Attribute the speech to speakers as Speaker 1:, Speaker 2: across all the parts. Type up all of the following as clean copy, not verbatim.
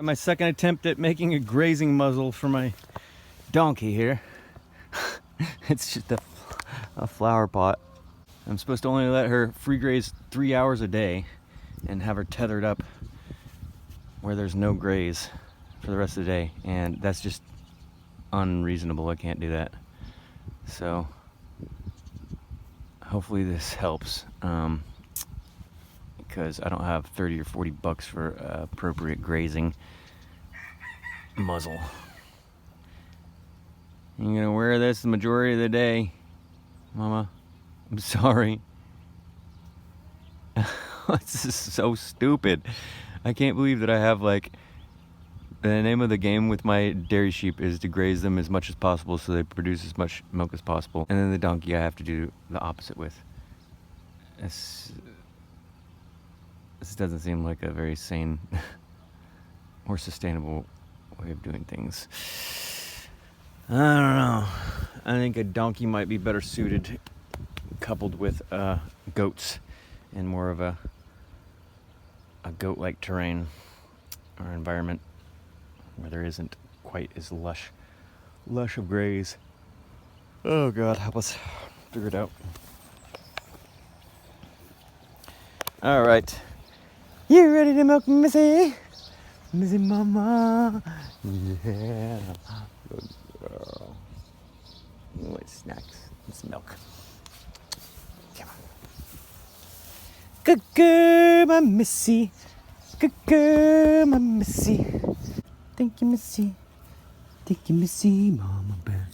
Speaker 1: My second attempt at making a grazing muzzle for my donkey here. It's just a flower pot. I'm supposed to only let her free graze 3 hours a day and have her tethered up where there's no graze for the rest of the day, and that's just unreasonable. I can't do that. So hopefully this helps, because I don't have 30 or 40 bucks for appropriate grazing muzzle. You're gonna wear this the majority of the day, Mama. I'm sorry. This is so stupid. I can't believe that I have, like, the name of the game with my dairy sheep is to graze them as much as possible so they produce as much milk as possible. And then the donkey I have to do the opposite with. This doesn't seem like a very sane or sustainable way of doing things. I don't know. I think a donkey might be better suited coupled with goats in more of a goat-like terrain or environment where there isn't quite as lush of graze. Oh God, help us figure it out. All right, you ready to milk Missy? Missy Mama, yeah, good girl. You want snacks? It's milk. Come on. Good girl, my Missy. Good girl, my Missy. Thank you, Missy. Thank you, Missy, Mama Bear.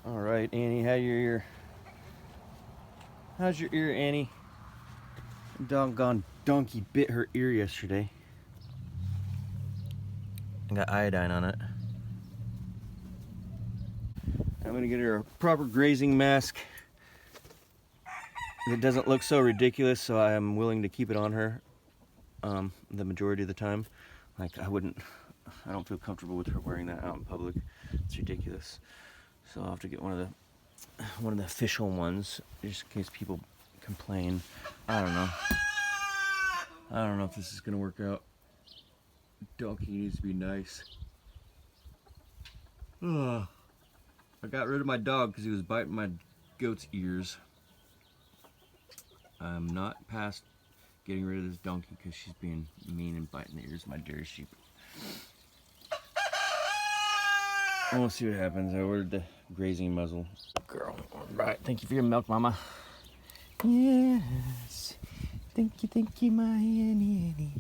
Speaker 1: All right, Annie, how's your ear? How's your ear, Annie? Doggone donkey bit her ear yesterday. I got iodine on it. I'm gonna get her a proper grazing mask that doesn't look so ridiculous, so I am willing to keep it on her the majority of the time. Like, I don't feel comfortable with her wearing that out in public. It's ridiculous. So I'll have to get one of the official ones, just in case people complain. I don't know. I don't know if this is gonna work out. Donkey needs to be nice. Ugh. I got rid of my dog because he was biting my goat's ears. I'm not past getting rid of this donkey because she's being mean and biting the ears of my dairy sheep. We'll see what happens. I ordered the grazing muzzle. Girl, all right. Thank you for your milk, Mama. Yes. Thank you, my Annie.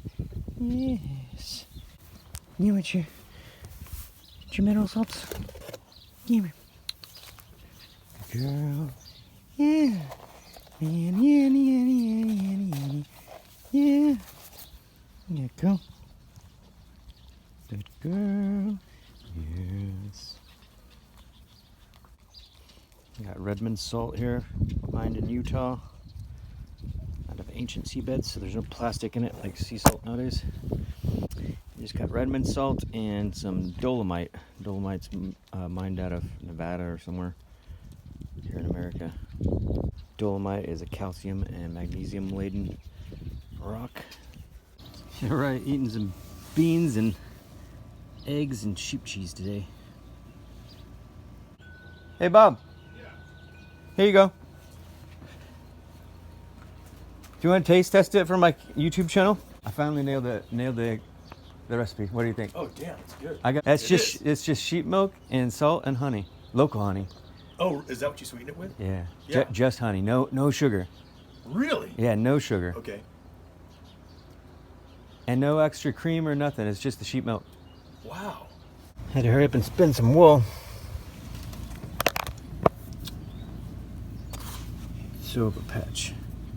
Speaker 1: Yes. You want your mineral salts? Give me. Girl. Yeah. Annie. Yeah. There you go. Good girl. Yes. Got Redmond salt here, mined in Utah, out of ancient seabeds, so there's no plastic in it like sea salt nowadays. Just got Redmond salt and some dolomite. Dolomite's mined out of Nevada or somewhere here in America. Dolomite is a calcium and magnesium laden rock. All right, eating some beans and eggs and sheep cheese today. Hey Bob. Yeah. Here you go. Do you want to taste test it for my YouTube channel? I finally nailed the recipe. What do you think?
Speaker 2: Oh damn, it's good.
Speaker 1: It's just sheep milk and salt and honey, local honey.
Speaker 2: Oh, is that what you sweeten it with?
Speaker 1: Yeah.
Speaker 2: Yeah.
Speaker 1: Just honey, no sugar.
Speaker 2: Really?
Speaker 1: Yeah, no sugar.
Speaker 2: Okay.
Speaker 1: And no extra cream or nothing. It's just the sheep milk.
Speaker 2: Wow.
Speaker 1: Had to hurry up and spin some wool. Sew up a patch,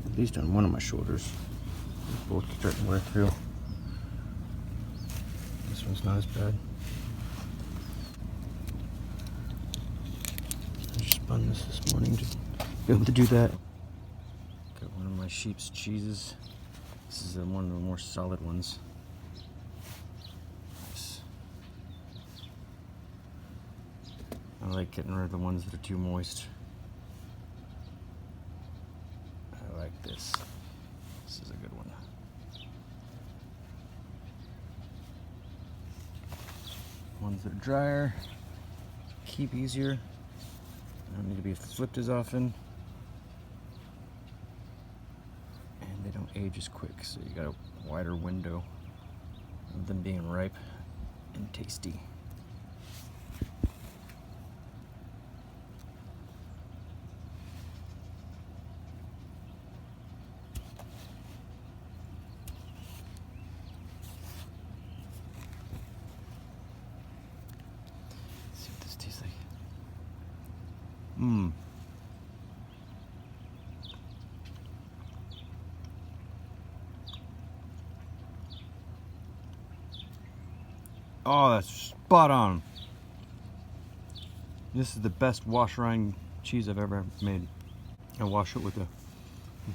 Speaker 1: at least on one of my shoulders. Both starting to wear through. This one's not as bad. I just spun this morning to be able to do that. Got one of my sheep's cheeses. This is one of the more solid ones. Nice. I like getting rid of the ones that are too moist. I like this. This is a good one. Ones that are drier, keep easier. Don't need to be flipped as often. And they don't age as quick, so you got a wider window of them being ripe and tasty. See what this tastes like. Mmm. Oh, that's spot on. This is the best wash rind cheese I've ever made. I wash it with a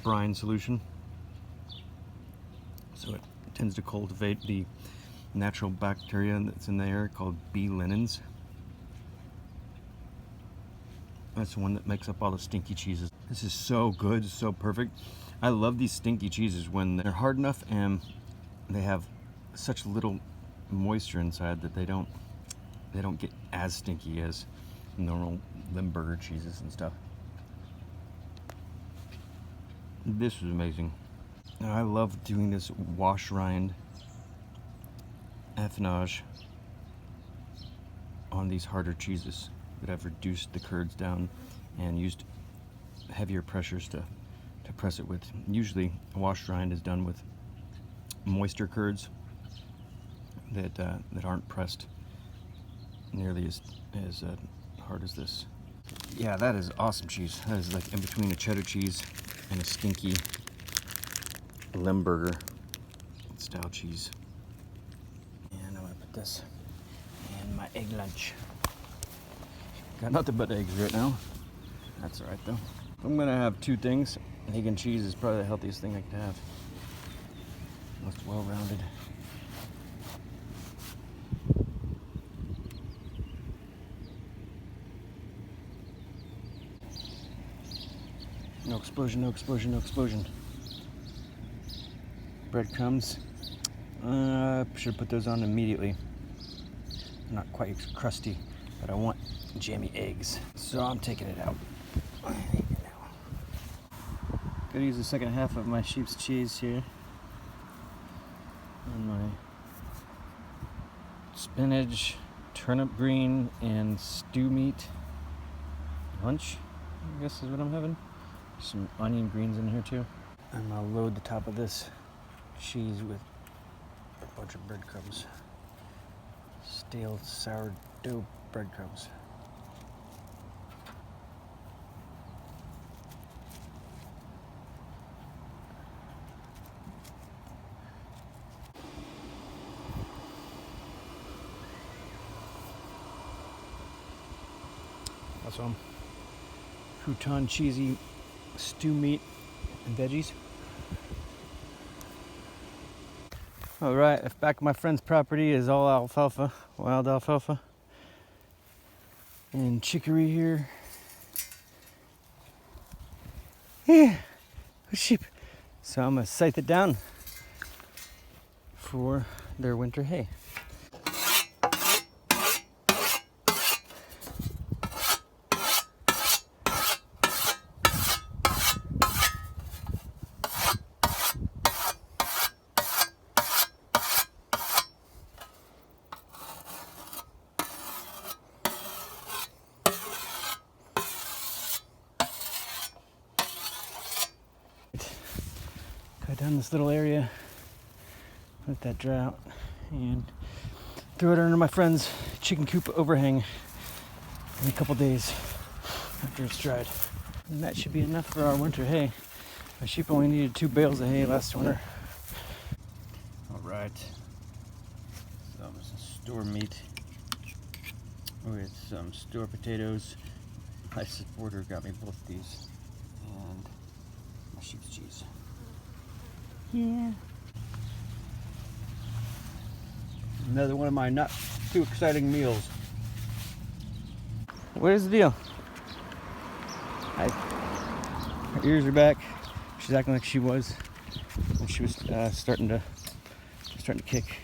Speaker 1: brine solution, so it tends to cultivate the natural bacteria that's in the air called B. linens. That's the one that makes up all the stinky cheeses. This is so good, so perfect. I love these stinky cheeses when they're hard enough and they have such little moisture inside that they don't get as stinky as normal Limburger cheeses and stuff. This is amazing. Now, I love doing this wash rind affinage on these harder cheeses that I've reduced the curds down and used heavier pressures to press it with. Usually a wash rind is done with moister curds that aren't pressed nearly as hard as this. Yeah, that is awesome cheese. That is like in between a cheddar cheese and a stinky Limburger style cheese. And I'm gonna put this in my egg lunch. Got nothing but eggs right now. That's all right though. I'm gonna have two things. Egg and cheese is probably the healthiest thing I can have. Most well-rounded. No explosion, no explosion, no explosion. Breadcrumbs. Should put those on immediately. Not quite crusty, but I want jammy eggs. So I'm taking it out. Gonna use the second half of my sheep's cheese here on my spinach, turnip green, and stew meat lunch, I guess is what I'm having. Some onion greens in here too. I'm gonna load the top of this cheese with a bunch of breadcrumbs. Stale sourdough breadcrumbs. Awesome. Crouton cheesy stew meat and veggies. All right, back at my friend's property is all alfalfa, wild alfalfa. And chicory here. Yeah, sheep. So I'm gonna scythe it down for their winter hay. cut down this little area, let that dry out, and throw it under my friend's chicken coop overhang in a couple days after it's dried. And that should be enough for our winter hay. My sheep only needed 2 bales of hay last winter. Alright, some store meat with some store potatoes. My supporter got me both these, and my sheep's cheese. Yeah. Another one of my not too exciting meals. What is the deal? Her ears are back. She's acting like she was when she was starting to kick.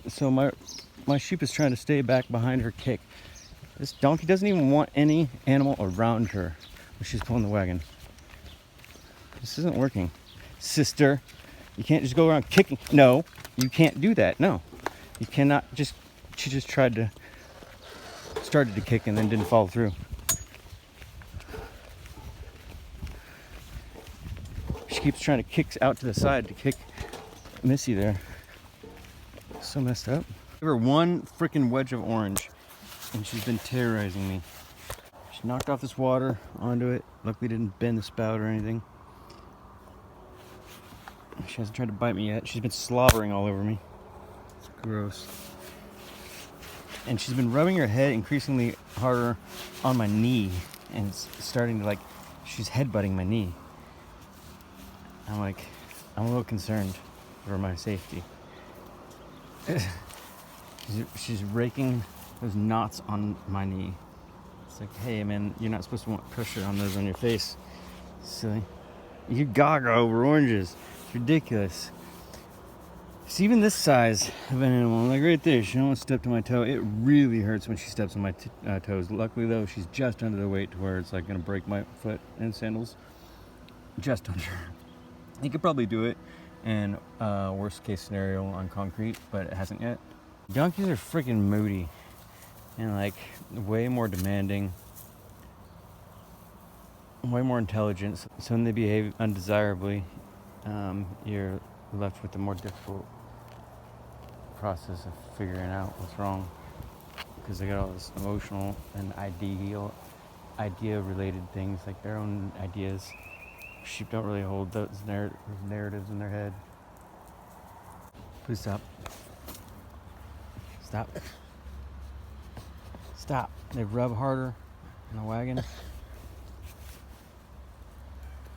Speaker 1: So my sheep is trying to stay back behind her kick. This donkey doesn't even want any animal around her when she's pulling the wagon. This isn't working. Sister, you can't just go around kicking. No, you can't do that. No, you cannot just. She just started to kick and then didn't follow through. She keeps trying to kick out to the side to kick Missy there. So messed up. Give her one freaking wedge of orange and she's been terrorizing me. She knocked off this water onto it. Luckily didn't bend the spout or anything. She hasn't tried to bite me yet. She's been slobbering all over me. It's gross. And she's been rubbing her head increasingly harder on my knee, and it's starting to she's headbutting my knee. I'm a little concerned for my safety. She's raking those knots on my knee. It's like, hey man, you're not supposed to want pressure on those on your face. Silly. You gaga over oranges. It's ridiculous. See, even this size of an animal, like right there, she almost stepped on my toe. It really hurts when she steps on my toes. Luckily though, she's just under the weight to where it's like gonna break my foot in sandals. Just under. You could probably do it in worst case scenario on concrete, but it hasn't yet. Donkeys are freaking moody and way more demanding, way more intelligent. So when they behave undesirably, you're left with the more difficult process of figuring out what's wrong, because they got all this emotional and idea related things, like their own ideas. Sheep don't really hold those narratives in their head. Please stop. Stop. They rub harder in the wagon.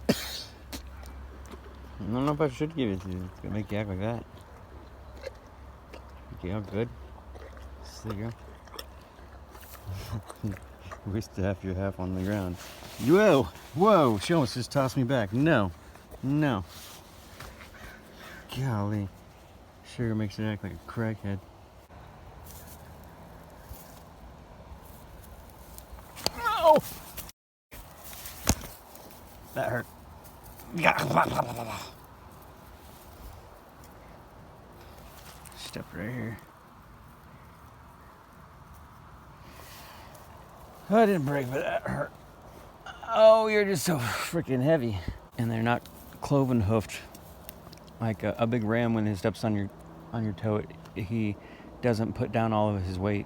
Speaker 1: I don't know if I should give it to you. It's gonna make you act like that. Okay, all good. There you go. Wasted half your half on the ground. Whoa! She almost just tossed me back. No. Golly. Sugar makes it act like a crackhead. No! That hurt. Step right here. I didn't break, but that hurt. Oh, you're just so freaking heavy. And they're not cloven hoofed like a big ram. When he steps on your toe, he doesn't put down all of his weight.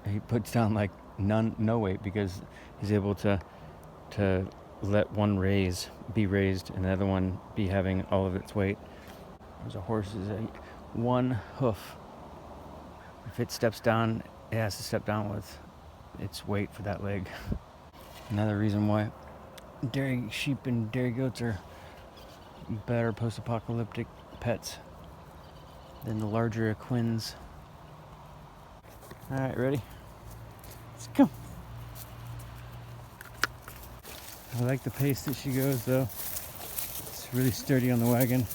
Speaker 1: He puts down no weight, because he's able to let one be raised and the other one be having all of its weight. There's a horse's one hoof. If it steps down, it has to step down with its weight for that leg. Another reason why dairy sheep and dairy goats are better post-apocalyptic pets than the larger equines. Alright, ready? Let's go. I like the pace that she goes though. It's really sturdy on the wagon.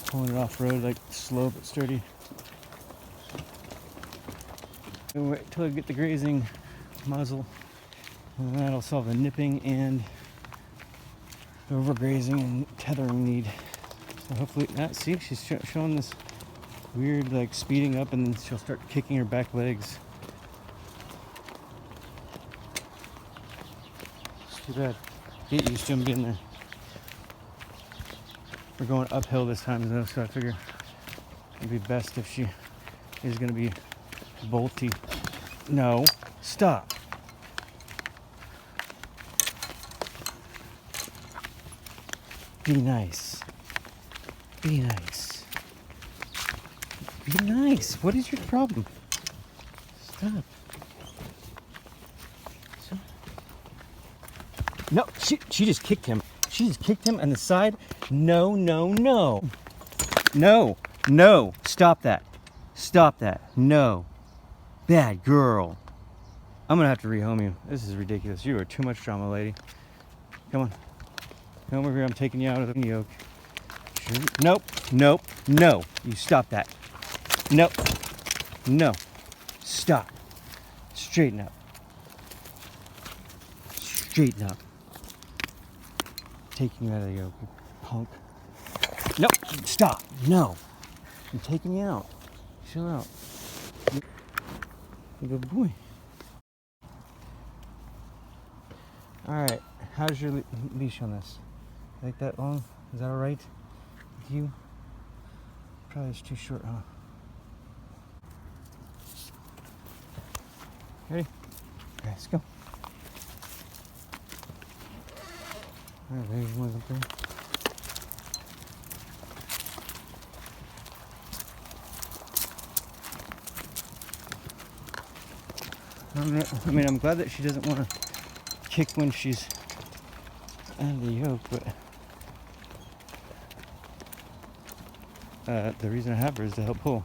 Speaker 1: Pulling it off road, slow but sturdy. We'll wait till I get the grazing muzzle, and that'll solve the nipping and the overgrazing and tethering need. So hopefully, see, she's showing this weird speeding up, and then she'll start kicking her back legs. It's too bad. get used to him being there. We're going uphill this time though, so I figure it'd be best if she is gonna be bolty. No, stop. Be nice. Be nice. Be nice. What is your problem? Stop. Stop. No, she just kicked him. She just kicked him on the side. No, no, no. No, no. Stop that. Stop that. No. Bad girl. I'm gonna have to rehome you. This is ridiculous. You are too much drama, lady. Come on. Come over here. I'm taking you out of the yoke. Nope. Nope. No. You stop that. Nope. No. Stop. Straighten up. Straighten up. Taking you out of the yoke, you punk. No. Stop. No. I'm taking you out. Chill out. Good boy. Alright. How's your leash on this? Like that long? Is that alright with you? Probably it's too short, huh? Ready? Okay, let's go. Alright, there's one up there. I mean, I'm glad that she doesn't want to kick when she's out of the yoke, but the reason I have her is to help pull.